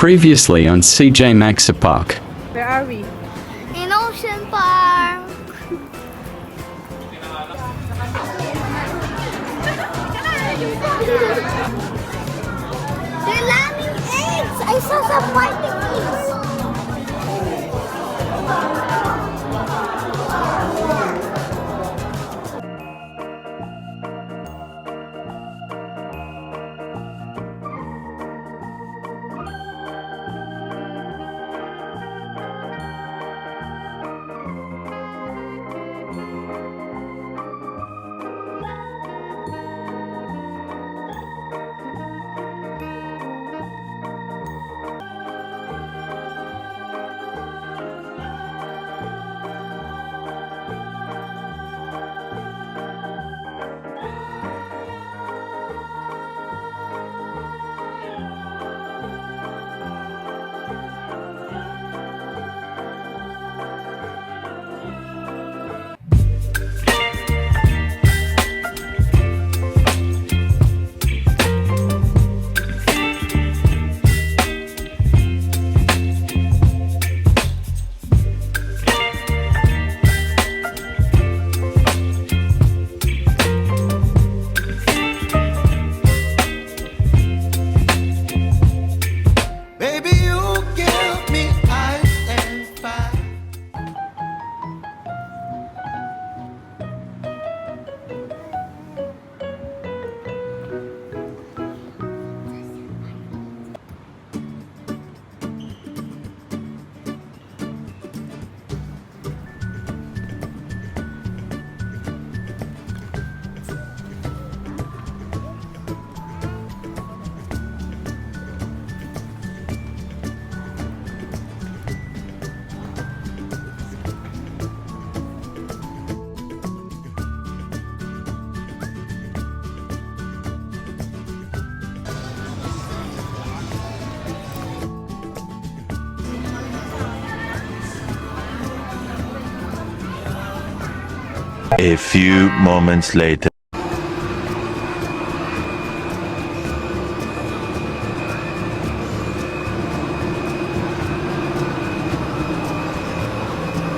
Previously on CJ Maxa Park. Where are we? In Ocean Park. They're landing eggs. I saw some fighting eggs. Baby, you give me ice and fire. A few moments later.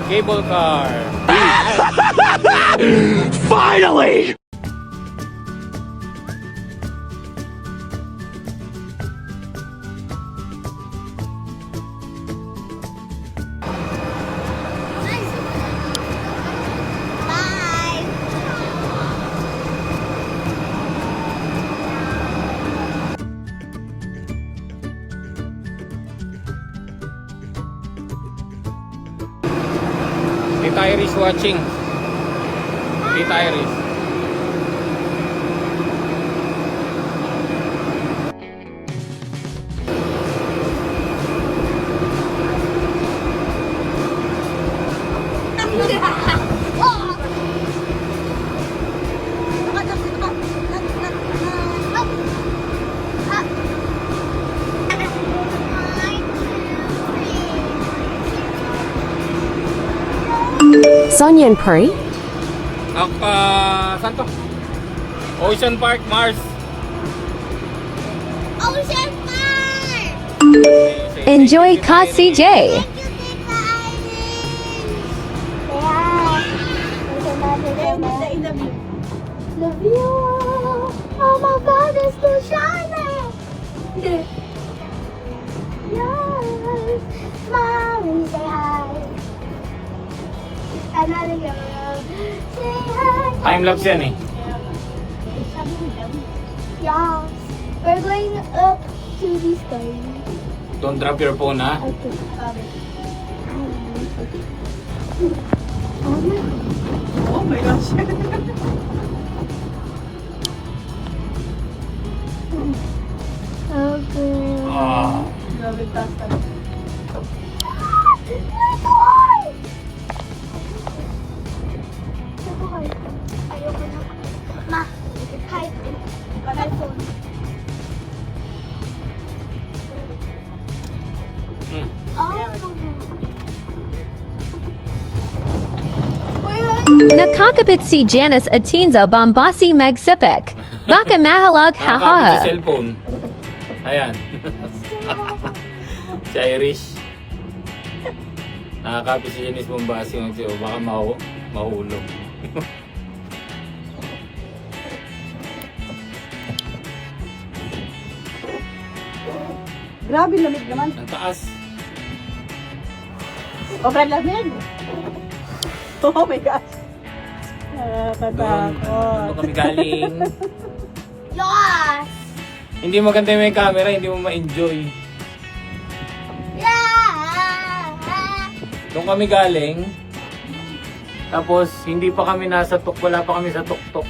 Cable car. Finally! Bye. Tita Iris watching. Tita Iris. Sonia and Puri? Saan to? Ocean Park, Mars. Ocean Park. Enjoy Ka CJ. Thank you, Tita Iris. Love you. Oh my God, it's still shining. Yes. Mommy, say hi. Another girl. Say hi. Time-lapse yan eh. Yes. We're going up to the sky. Don't drop your phone, ha? Okay. Oh my gosh. Okay. Ah. Grabe taas. Ayoko na. Ma, hi. Hi, phone. Hmm. Nakakapit si Janice Atinza Bombasi Magsipik. Baka mahalag Nakakabit sa haha. cellphone. Ayan. Si Irish. Nakakapi si Janice Bombasi ng siyo. Baka mahulog. Grabe, lamig naman. Ang taas. Sobrang lamig. Oh my gosh. Doon Nakakatakot. kami galing. Yes! Hindi maganda yung may camera, hindi mo ma-enjoy. Yeah! Doon kami galing. Tapos, hindi pa kami nasa wala pa kami sa tuktok.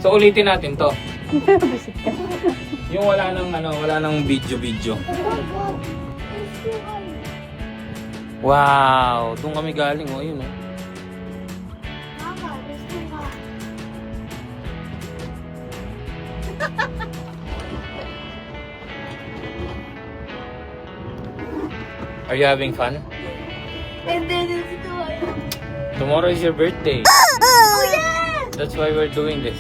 So, ulitin natin to. Bisit ka. Yung wala nang video. Wow! Doon kami galing, oh, yun, oh. Mama, there's too hot. Are you having fun? And then it's too hot. Tomorrow is your birthday. Oh, yes! That's why we're doing this.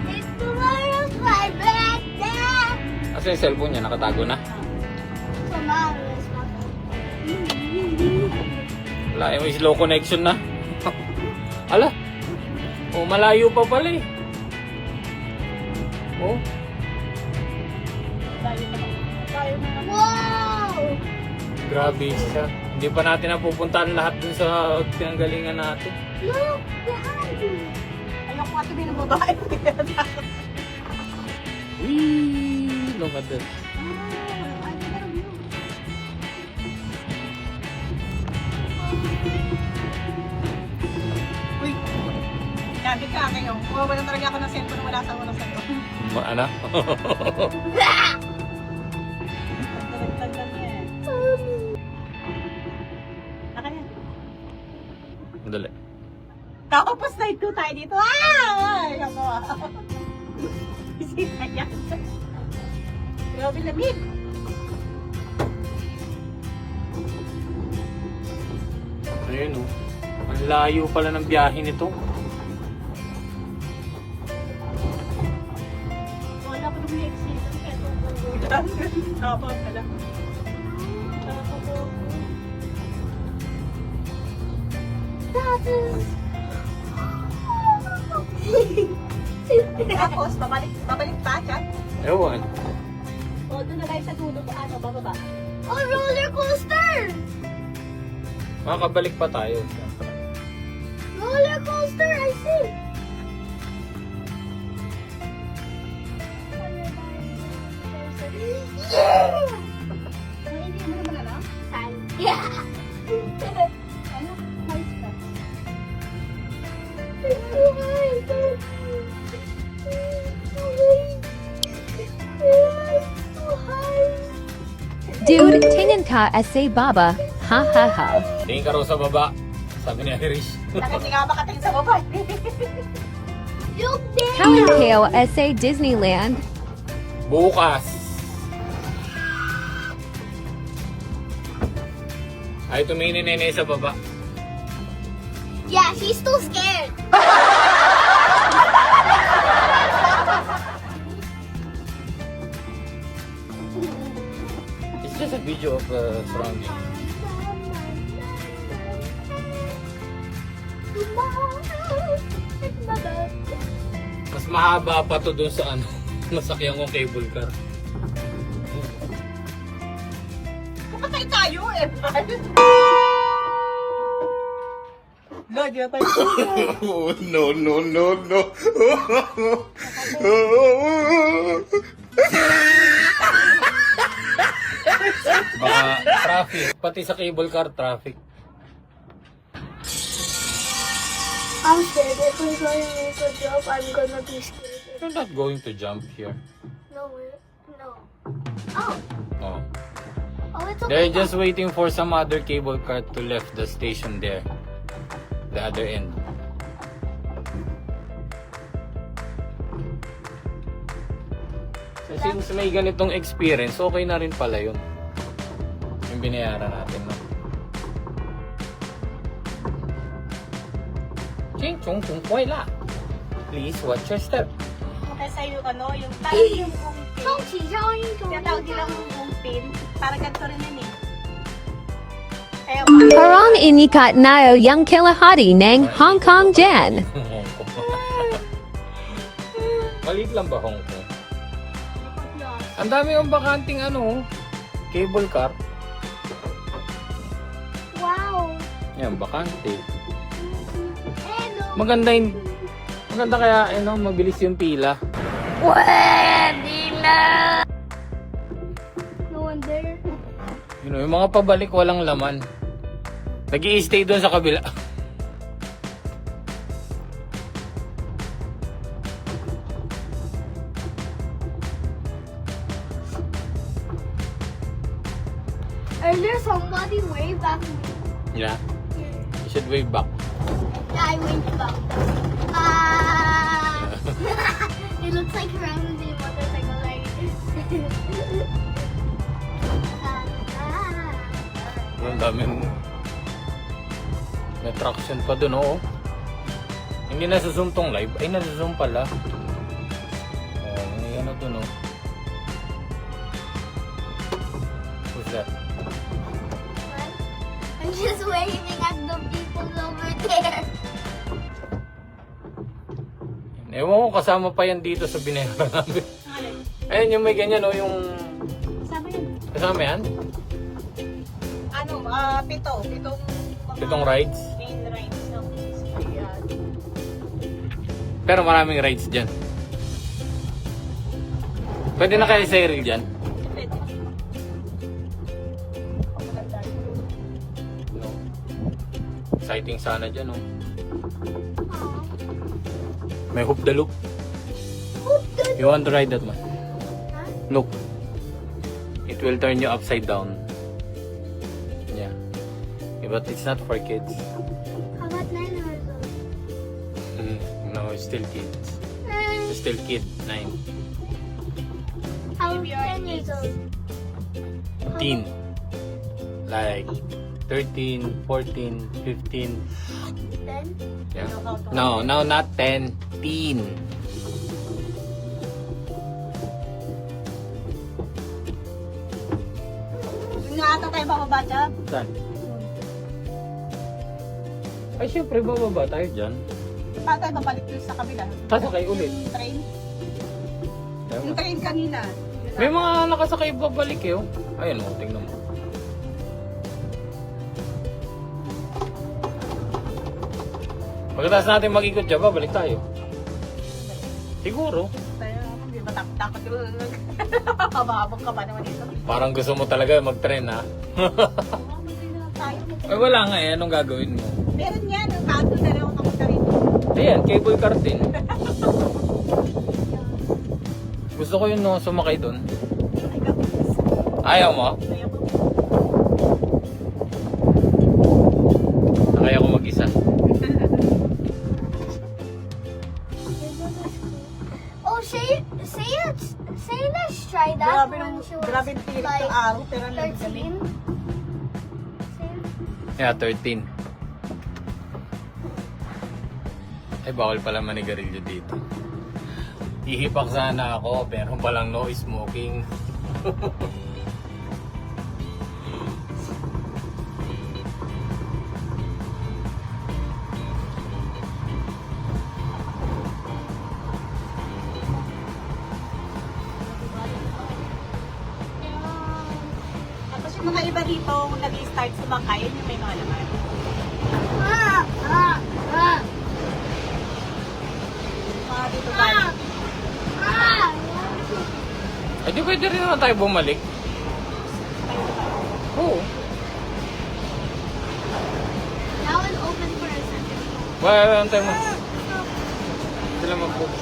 It's tomorrow's my birthday! Asa yung cellphone niya? Nakatago na? Tomorrow's my birthday. Wala, yung slow connection na. Ala! Oh, malayo pa pala eh. Oh, Wow! grabe siya. Hindi pa natin napupuntahan lahat dun sa pinanggalingan natin. Look behind you! Ayoko nga sabihin ng babae. Whee! Look at that. Uy, gabi ka kayo. Wala talaga ako ng cellphone wala sa unang cellphone. Ano? Nagtagtag lang yan. Naka yan. Dali. Tapos night 2 tayo dito. Ay! Ako Isip na yan. Grabe lamig. Ayun oh. Ang layo pala ng biyahe nito. Wala ko nung exit. Tapos pala. Tapos, babalik pa siya. Ewan. O, doon na tayo sa dulo. Ano, bababa. Oh, roller coaster! Makakabalik pa tayo. Roller coaster, I see! Yeah! Hindi mo naman alam? Sand. Yeah! Ano? Nice ka. It's too high. It's too high. Dude, tingin ka essay baba. Ha ha ha. Tingin ka raw sa baba. Sabi ni Irish. Bakit nga makatingin sa baba? Look there! Kalinkayo essay Disneyland. Bukas. Ay, tumingin ni Nene sa baba. Yeah, she's too scared. It's just a video of surrounding. Mas mahaba pa to dun sa ano, nasakyan kong cable car. Patay tayo eh. Lord, yun tayo. Oh, no, no, no, no. Baka traffic. Pati sa cable car, traffic. I'm scared. If we're going to make a jump, I'm gonna be scared. You're not going to jump here. No, no. Oh, Oh. oh, it's okay. They're just waiting for some other cable car to left the station there. The other end. So, since may ganitong experience, okay na rin pala yun. Yung binayaran natin, no? Ching chung kung kway la. Please watch your step. Kasi yung ano, yung tawag yung ungpin. 冲起效应中 Kaya 间 tawag nilang ungpin. Parang ganito rin yun eh. Kaya Parang inikat na yung kalahati ng Hong Kong dyan. Maliit lang ba Hong Kong? Ang dami yung bakanting ano, cable car. Wow. Yan, bakante. Hello. Maganda kaya ano, mabilis yung pila. No wonder. You know, yung mga pabalik walang laman. Nag-i-stay doon sa kabila. Earlier somebody waved at me. Yeah. You should wave back. Yeah, I waved back. It looks like around the motorcycle like Ang daming may traction pa dun, oo. Hindi nasuzoom tong live. Ay, nasuzoom pala. Oh, may ano dun, oh. Who's that? I'm just waving at the people over there. Ewan ko, kasama pa yan dito sa binayaran namin. Ayun, yung may ganyan, oh, yung... Kasama yun. Kasama yan? Ano, pitong mga Pitong rides? main rides ng Ayan. Pero maraming rides dyan. Pwede na kayo sa Cyril dyan? Pwede. Ang maganda yun. No. Exciting sana dyan, oh. May hoop the loop. You want to ride that one? Look. It will turn you upside down. Yeah. But it's not for kids. How about 9 years old? No, it's still kids. It's still kid, 9. How Maybe about our 10 years old? Teen. Like 13, 14, 15. 10? Yeah. No, not 10. Teen. Yung nga ata tayo bababa dyan. Saan? Ay, syempre, bababa tayo dyan. Paano tayo babalik dun sa kabila? Sasakay ulit. Yung train? Yung train kanina. May mga nakasakay babalik eh. Oh. Ayun mo, tingnan mo. Pagkatapos natin mag-ikot dyan, babalik tayo. Siguro. Tayo, hindi ba takot yung kababang ka ba naman dito? Parang gusto mo talaga mag-tren ha. Tayo. Ay wala nga eh, anong gagawin mo? Meron yan, yung kanto na rin ako kapunta rito. Ayan, cable car din. Gusto ko yun no, sumakay doon. Ay, kapos. Ayaw mo? Ayaw ko. Nakaya ko mag-isa. Oh, say let's try that when she was Grabe yung tirik like ng araw, pero ang 13. Yeah, 13. Ay, bawal pala manigarilyo dito. Ihipak sana ako, pero palang no smoking. Tapos yung mga iba dito, kung nag-start sumakay, yun yung may mga laman. Mga dito galing. Ay, di pwede rin naman tayo bumalik. Oo. That was open for a second. Well, antay mo. Sila mag-book.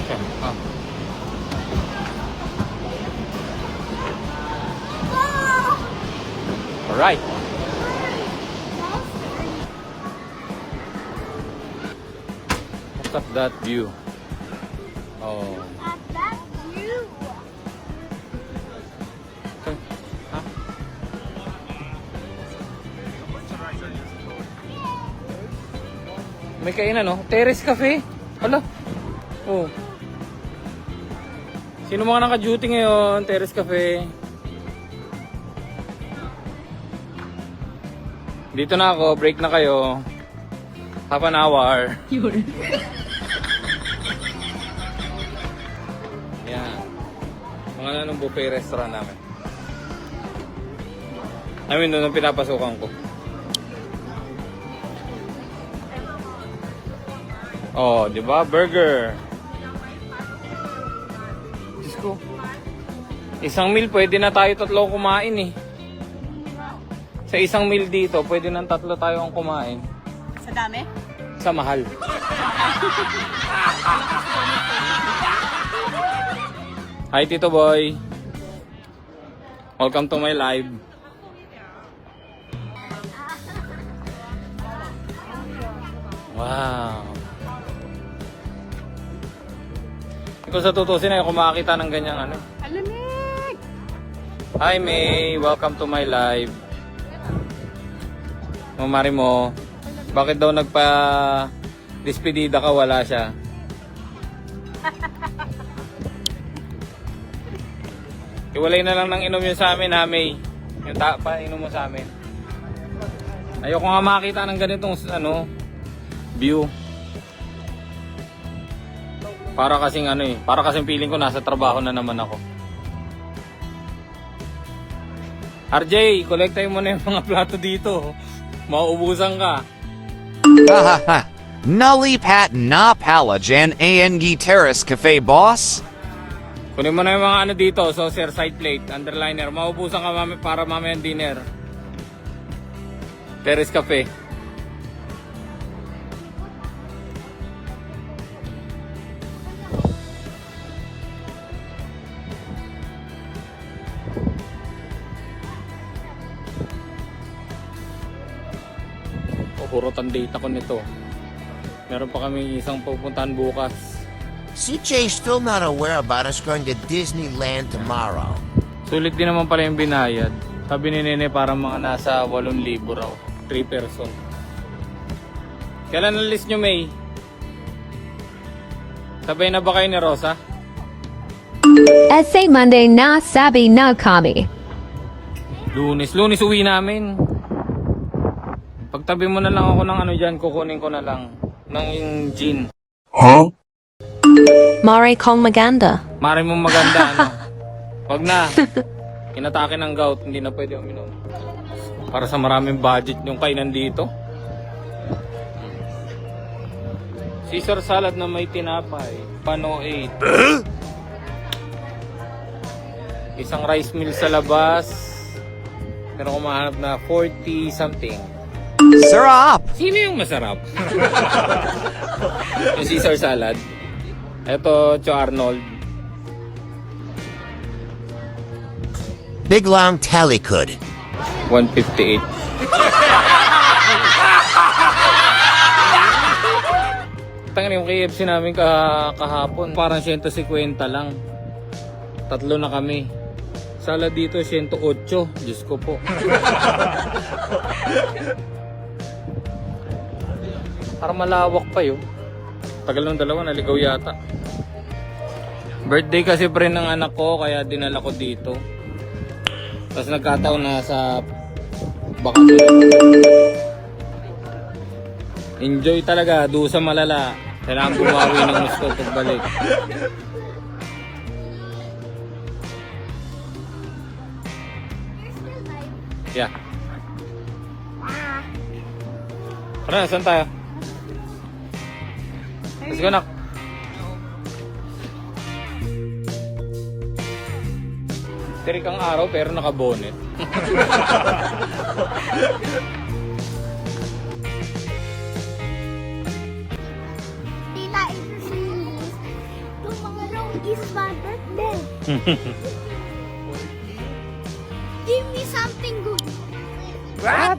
Okay. Ah. Alright. Look at that view. Oh. At that view. Okay. Huh? May kainan, no? Terrace Cafe. Hala. Oh. Sino mga naka-duty ngayon? Terrace Cafe. Dito na ako. Break na kayo. Half an hour. Yan. Mga nanong buffet restaurant namin. I mean, doon ang pinapasukan ko. Oh, di ba? Burger. Diyos ko. Isang meal, pwede na tayo tatlo kumain eh. Sa isang meal dito, pwede nang tatlo tayo ang kumain. Sa dami? Sa mahal. Hi, Tito Boy. Welcome to my live. Wow. Kung sa tutusin ay kung makakita ng ganyang ano. Alamig! Hi May, welcome to my live. Mamari mo, bakit daw nagpa-despedida ka, wala siya? Iwalay na lang ng inom yun sa amin ha May. Yung inom mo sa amin. Ayoko nga makita ng ganitong ano, view. Para kasing ano eh, para kasing feeling ko nasa trabaho na naman ako. RJ, kolektahin mo na yung mga plato dito. Mauubusan ka. Hahaha. Nully Pat Na Palajan ANG Terrace Cafe Boss. Kunin mo na yung mga ano dito, saucer, side plate, underliner. Mauubusan ka para mamayang dinner. Terrace Cafe. Purutan date ako nito. Meron pa kami isang pupuntahan bukas. CJ's still not aware about us going to Disneyland tomorrow. Sulit din naman pala yung binayad. Sabi ni Nene parang mga nasa 8,000 raw. 3 person. Kailan ang list nyo, May? Sabay na ba kayo ni Rosa? Essay Monday na sabi na kami. Lunes uwi namin. Pagtabi mo na lang ako ng ano dyan, kukunin ko na lang ng gin. Mare kong maganda. Mare mong maganda, ano? Wag na. Inatake ng gout, hindi na pwede uminom. Para sa maraming budget yung kainan dito. Caesar salad na may tinapay. Pano 8. Isang rice meal sa labas. Pero kung mahanap na 40 something. Sarap. Sino yung masarap? Yung Caesar salad. Ito, Cho Arnold. Big long talikod. 158. Tangan yung KFC namin kahapon. Parang 150 lang. Tatlo na kami. Salad dito 108. Diyos ko po. Parang malawak pa yun. Tagal ng dalawa, naligaw yata. Birthday kasi pre ng anak ko, kaya dinala ko dito. Tapos nagkataon na sa bakasyon. Enjoy talaga, dusa malala. Kailangan bumawi ng gusto pagbalik. Yeah. Tara, saan tayo? Let's go, nak. Tirik ang araw pero naka-bonnet. Tita, it's serious. Tomorrow is my birthday. Give me something good. What?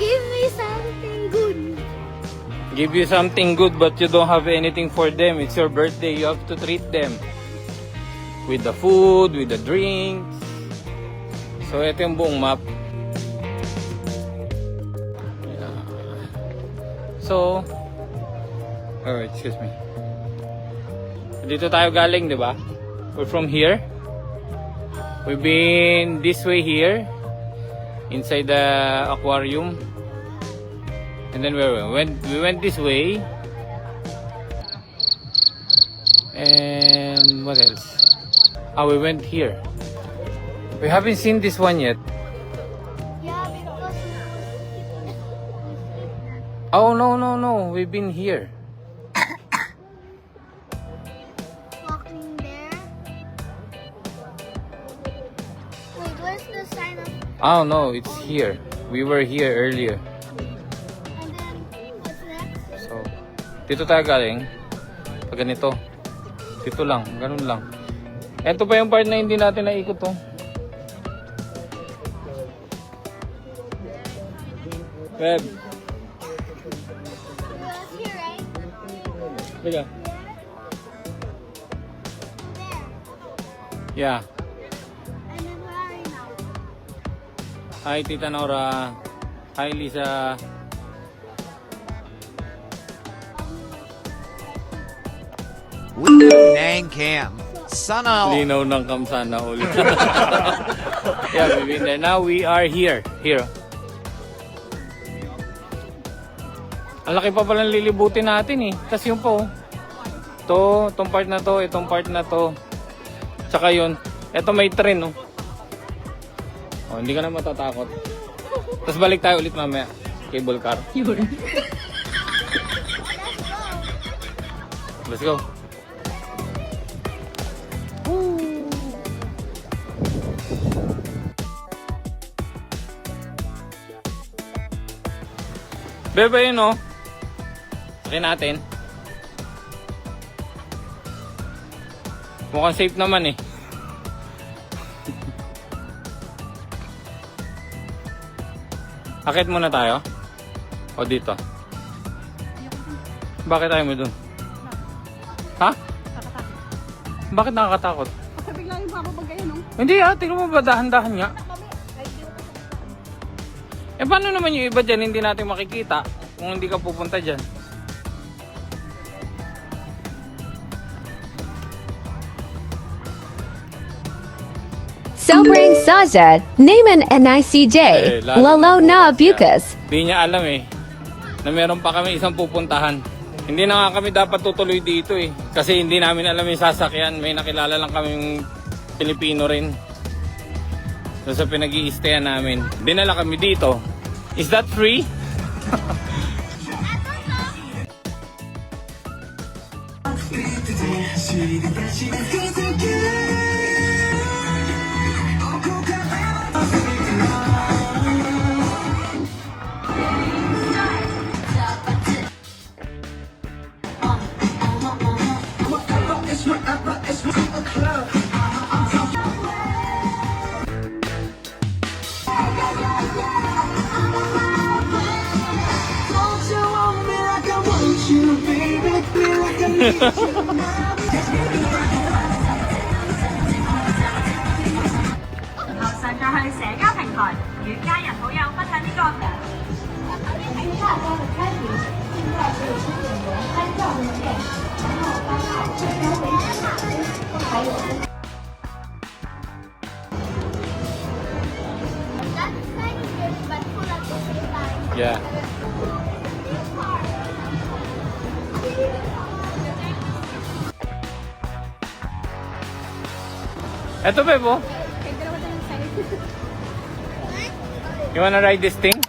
Give me something good. Give you something good but you don't have anything for them. It's your birthday, you have to treat them. With the food, with the drinks. So ito yung buong map. So, oh, excuse me. Dito tayo galing, di ba? We're from here. We've been this way here, inside the aquarium. And then we went this way. And what else? We went here. We haven't seen this one yet. Yeah, because Oh, no. We've been here. walking there. Wait, where's the sign of? Oh, no, it's here. We were here earlier. And then what's next? So, dito tayo galing. Pag ganito. Dito lang, ganun lang. Ito pa yung part na hindi natin naikot to. Web. It was here, right? Liga. There. Yeah. And then where are you now? Hi, Tita Nora. Hi, Lisa. Nang Cam. Sana. Linaw ng kamsana ulit. Yeah, we've been there. Now we are here. Here. Ang laki pa palang lilibutin natin eh. Tapos yun po. Itong part na to, itong part na to. Tsaka yun. Ito may train oh. Oh, hindi ka na matatakot. Tapos balik tayo ulit mamaya. Cable car. Let's go. Bebe yun oh. Sakyan natin. Mukhang safe naman eh. Akit muna tayo. O dito. Bakit tayo mo dun? Ha? Bakit nakakatakot? Kasi bigla yung papabag kayo, no? Hindi tingnan mo ba dahan-dahan nga? Eh paano naman yung iba dyan hindi natin makikita kung hindi ka pupunta dyan? Sobrang Saza, Naaman NICJ, Lolo na Bukas. Di niya alam eh na meron pa kami isang pupuntahan. Hindi na nga kami dapat tutuloy dito eh. Kasi hindi namin alam yung sasakyan. May nakilala lang kaming Pilipino rin. So sa pinag-i-stayan namin. Dinala kami dito. Is that free? That sign is good, but full at the same time. Yeah. Eto Bebo. You wanna ride this thing?